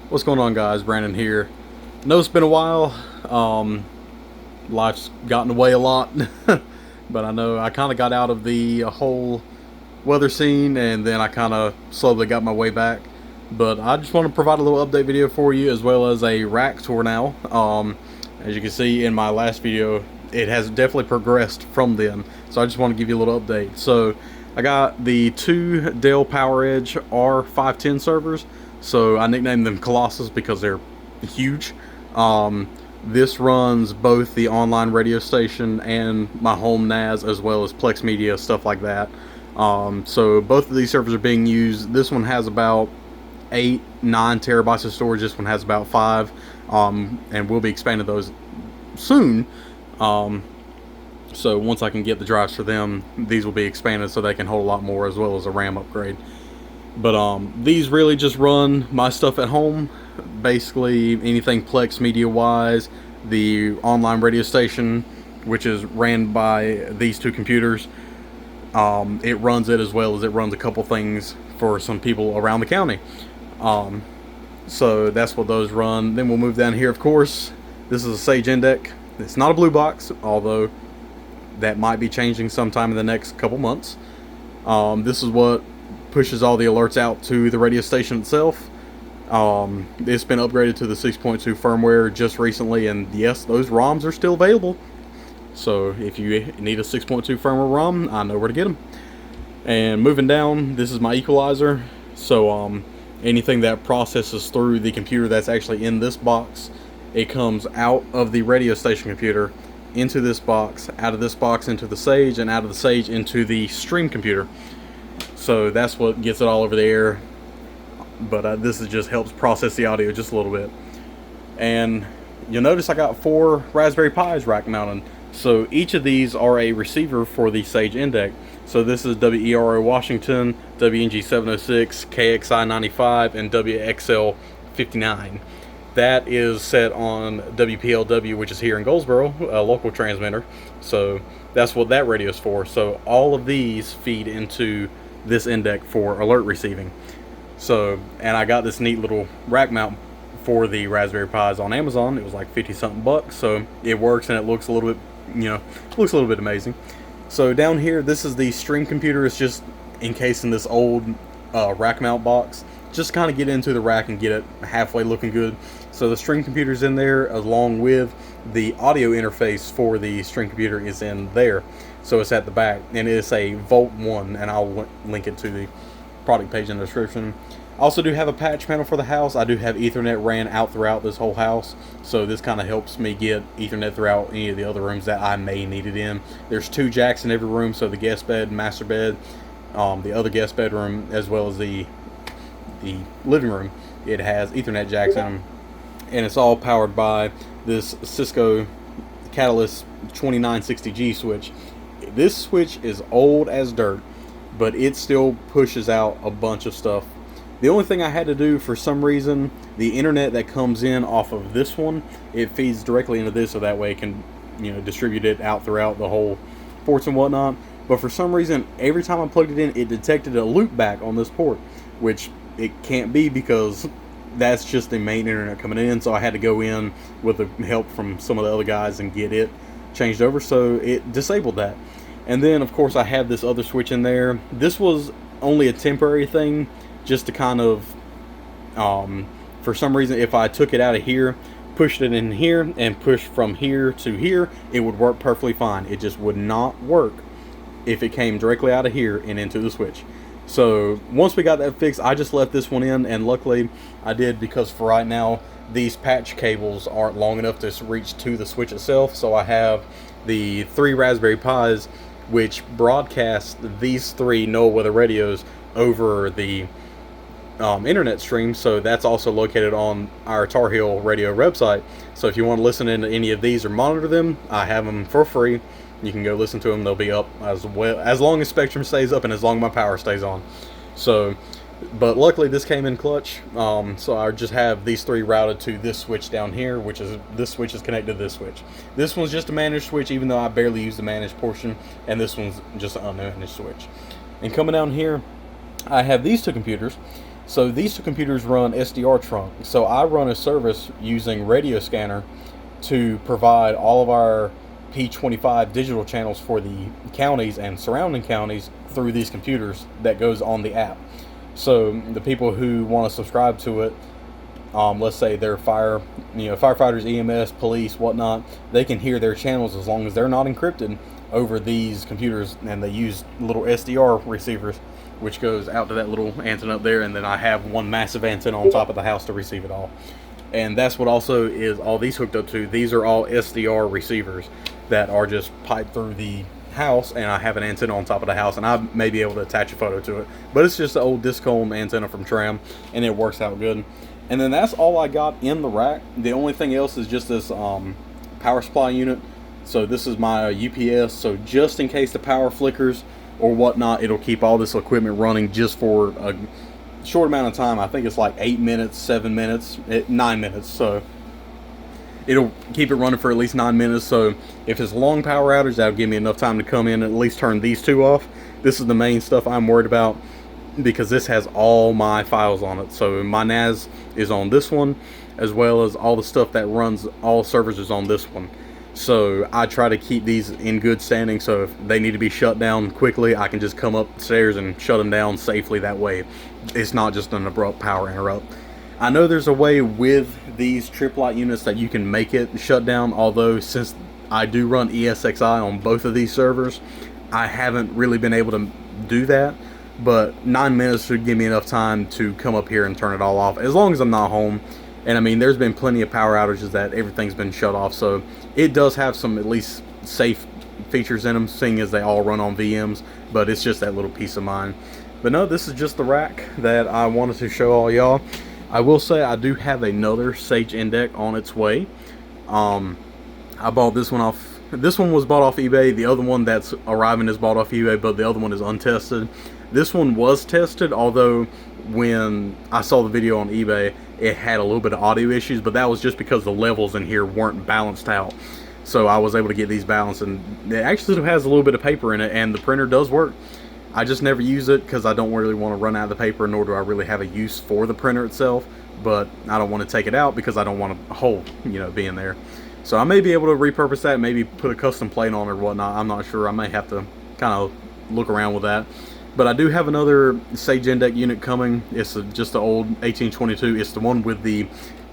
What's going on, guys? Brandon here. Know it's been a while. Life's gotten away a lot, but I know I kind of got out of the whole weather scene, and then I kind of slowly got my way back. But I just want to provide a little update video for you, as well as a rack tour now. As you can see in my last video, it has definitely progressed from then. So I just want to give you a little update. So I got the two Dell PowerEdge R510 servers. So I nicknamed them Colossus because they're huge. This runs both the online radio station and my home NAS, as well as Plex Media, stuff like that. So both of these servers are being used. This one has about 8-9 terabytes of storage. This one has about 5, and we'll be expanding those soon. So once I can get the drives for them, these will be expanded so they can hold a lot more, as well as a RAM upgrade. But these really just run my stuff at home. Basically anything Plex Media wise, the online radio station, which is ran by these two computers, it runs it, as well as it runs a couple things for some people around the county. So that's what those run. Then we'll move down here. Of course, this is a Sage ENDEC. It's not a blue box, although that might be changing sometime in the next couple months. This is what pushes all the alerts out to the radio station itself. It's been upgraded to the 6.2 firmware just recently, and yes, those ROMs are still available. So if you need a 6.2 firmware ROM, I know where to get them. And moving down, this is my equalizer. So anything that processes through the computer that's actually in this box, it comes out of the radio station computer into this box, out of this box into the Sage, and out of the Sage into the stream computer. So that's what gets it all over the air. But this is just helps process the audio just a little bit. And you'll notice I got 4 Raspberry Pis rack mounted. So each of these are a receiver for the Sage ENDEC. So this is WERO Washington, WNG 706, KXI 95, and WXL 59. That is set on WPLW, which is here in Goldsboro, a local transmitter. So that's what that radio is for. So all of these feed into this ENDEC for alert receiving. So, and I got this neat little rack mount for the Raspberry Pis on Amazon. It was like 50 something bucks. So it works, and it looks a little bit, looks a little bit amazing. So down here, this is the stream computer. It's just encased in this old rack mount box. Just kind of get into the rack and get it halfway looking good. So the stream computer's in there, along with the audio interface for the stream computer is in there. So it's at the back, and it's a Volt 1, and I'll link it to the product page in the description. I also do have a patch panel for the house. I do have Ethernet ran out throughout this whole house, so this kind of helps me get Ethernet throughout any of the other rooms that I may need it in. There's 2 jacks in every room, so the guest bed, master bed, the other guest bedroom, as well as the living room, it has Ethernet jacks in them, and it's all powered by this Cisco Catalyst 2960G switch. This switch is old as dirt, but it still pushes out a bunch of stuff. The only thing I had to do, for some reason, the internet that comes in off of this one, it feeds directly into this, so that way it can, distribute it out throughout the whole ports and whatnot. But for some reason, every time I plugged it in, it detected a loopback on this port, which it can't be, because that's just the main internet coming in. So I had to go in with the help from some of the other guys and get it changed over, so it disabled that. And then, of course, I have this other switch in there. This was only a temporary thing, just to kind of, for some reason, if I took it out of here, pushed it in here, and pushed from here to here, it would work perfectly fine. It just would not work if it came directly out of here and into the switch. So once we got that fixed, I just left this one in, and luckily I did, because for right now, these patch cables aren't long enough to reach to the switch itself. So I have the 3 Raspberry Pis, which broadcast these 3 NOAA weather radios over the internet stream. So that's also located on our Tar Heel radio website. So if you want to listen into any of these or monitor them, I have them for free. You can go listen to them. They'll be up as well, as long as Spectrum stays up and as long as my power stays on. So, but luckily this came in clutch. So I just have these 3 routed to this switch down here, which is, this switch is connected to this switch. This one's just a managed switch, even though I barely use the managed portion, and this one's just an unmanaged switch. And coming down here, I have these 2 computers. So these two computers run SDRTrunk. So I run a service using Radio Scanner to provide all of our P25 digital channels for the counties and surrounding counties through these computers that goes on the app. So the people who want to subscribe to it, let's say they're firefighters, EMS, police, whatnot, they can hear their channels as long as they're not encrypted over these computers, and they use little SDR receivers, which goes out to that little antenna up there, and then I have one massive antenna on top of the house to receive it all. And that's what also is all these hooked up to. These are all SDR receivers that are just piped through the house, and I have an antenna on top of the house, and I may be able to attach a photo to it, but it's just the old Discom antenna from Tram, and it works out good. And then that's all I got in the rack. The only thing else is just this power supply unit. So this is my UPS, so just in case the power flickers or whatnot, it'll keep all this equipment running just for a short amount of time. I think it's like 8 minutes, 7 minutes, 9 minutes. So it'll keep it running for at least 9 minutes. So if it's a long power outage, that'll give me enough time to come in and at least turn these two off. This is the main stuff I'm worried about, because this has all my files on it. So my NAS is on this one, as well as all the stuff that runs all servers is on this one. So I try to keep these in good standing, so if they need to be shut down quickly, I can just come upstairs and shut them down safely. That way it's not just an abrupt power interrupt. I know there's a way with these Tripp-Lite units that you can make it shut down, although since I do run ESXi on both of these servers, I haven't really been able to do that. But 9 minutes should give me enough time to come up here and turn it all off, as long as I'm not home. And I mean, there's been plenty of power outages that everything's been shut off, so it does have some at least safe features in them, seeing as they all run on VMs, but it's just that little peace of mind. But no, this is just the rack that I wanted to show all y'all. I will say I do have another Sage ENDEC on its way. I bought this one off, this one was bought off eBay, the other one that's arriving is bought off eBay, but the other one is untested. This one was tested, although when I saw the video on eBay, it had a little bit of audio issues, but that was just because the levels in here weren't balanced out. So I was able to get these balanced, and it actually has a little bit of paper in it, and the printer does work. I just never use it because I don't really want to run out of the paper, nor do I really have a use for the printer itself, but I don't want to take it out because I don't want a hole, being there. So I may be able to repurpose that, maybe put a custom plate on it or whatnot. I'm not sure. I may have to kind of look around with that. But I do have another Sage ENDEC unit coming. It's just the old 1822. It's the one with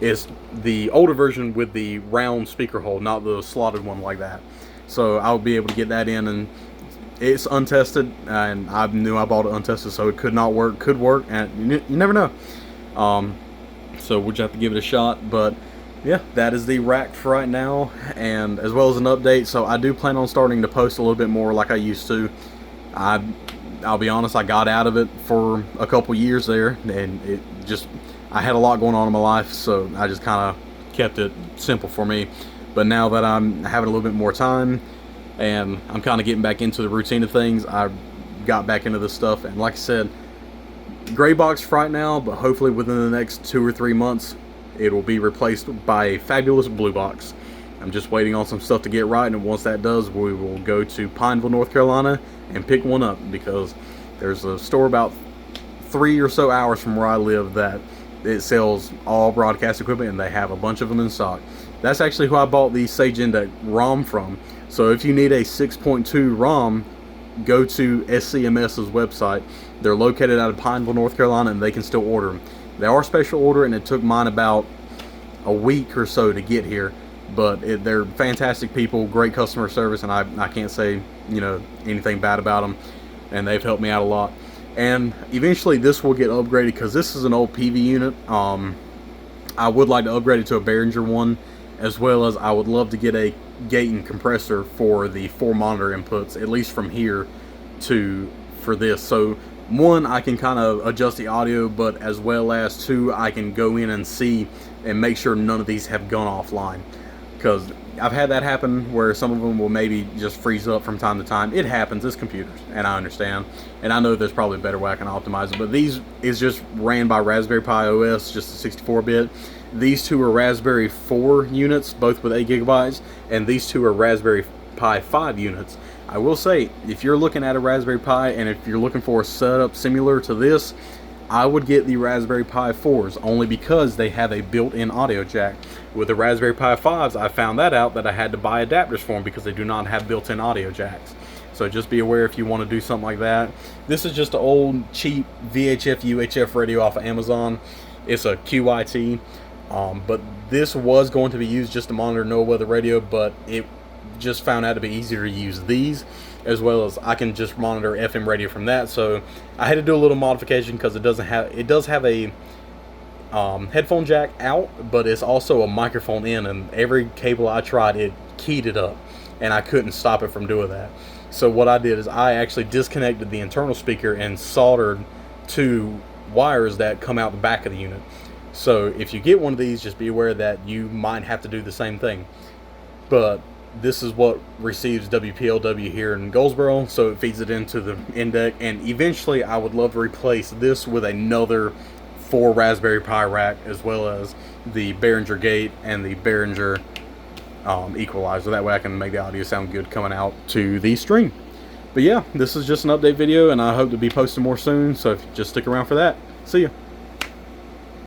it's the older version with the round speaker hole, not the slotted one like that. So I'll be able to get that in, and it's untested, and I knew I bought it untested, so it could not work, could work, and you never know. So we'll just have to give it a shot. But yeah, that is the rack for right now, and as well as an update. So I do plan on starting to post a little bit more like I used to. I'll be honest, I got out of it for a couple years there, and I had a lot going on in my life, so I just kind of kept it simple for me. But now that I'm having a little bit more time, and I'm kind of getting back into the routine of things, I got back into this stuff, and like I said, gray box for right now, but hopefully within the next 2 or 3 months, it will be replaced by a fabulous blue box. I'm just waiting on some stuff to get right, and once that does, we will go to Pineville, North Carolina, and pick one up, because there's a store about 3 or so hours from where I live that it sells all broadcast equipment, and they have a bunch of them in stock. That's actually who I bought the Sage ENDEC ROM from. So if you need a 6.2 ROM, go to SCMS's website. They're located out of Pineville, North Carolina, and they can still order them. They are special order, and it took mine about a week or so to get here. But they're fantastic people, great customer service, and I can't say anything bad about them, and they've helped me out a lot. And eventually this will get upgraded, because this is an old Peavy unit. I would like to upgrade it to a Behringer one, as well as I would love to get a gate and compressor for the 4 monitor inputs, at least from here for this. So one, I can kind of adjust the audio, but as well as 2, I can go in and see and make sure none of these have gone offline. Because I've had that happen where some of them will maybe just freeze up from time to time. It happens, it's computers, and I understand. And I know there's probably a better way I can optimize it, but these is just ran by Raspberry Pi OS, just a 64-bit. These two are Raspberry 4 units, both with 8 gigabytes, and these two are Raspberry Pi 5 units. I will say, if you're looking at a Raspberry Pi, and if you're looking for a setup similar to this, I would get the Raspberry Pi 4s only because they have a built-in audio jack. With the Raspberry Pi 5s, I found that out that I had to buy adapters for them because they do not have built-in audio jacks. So just be aware if you want to do something like that. This is just an old, cheap VHF UHF radio off of Amazon. It's a QIT, but this was going to be used just to monitor no weather radio, but it just found out to be easier to use these, as well as I can just monitor FM radio from that. So I had to do a little modification because it does have a headphone jack out, but it's also a microphone in, and every cable I tried, it keyed it up, and I couldn't stop it from doing that. So what I did is I actually disconnected the internal speaker and soldered two wires that come out the back of the unit. So if you get one of these, just be aware that you might have to do the same thing. But this is what receives WPLW here in Goldsboro, so it feeds it into the ENDEC, and eventually I would love to replace this with another 4 Raspberry Pi rack, as well as the Behringer gate and the Behringer equalizer. That way I can make the audio sound good coming out to the stream. But yeah, this is just an update video, and I hope to be posting more soon, so just stick around for that. See ya.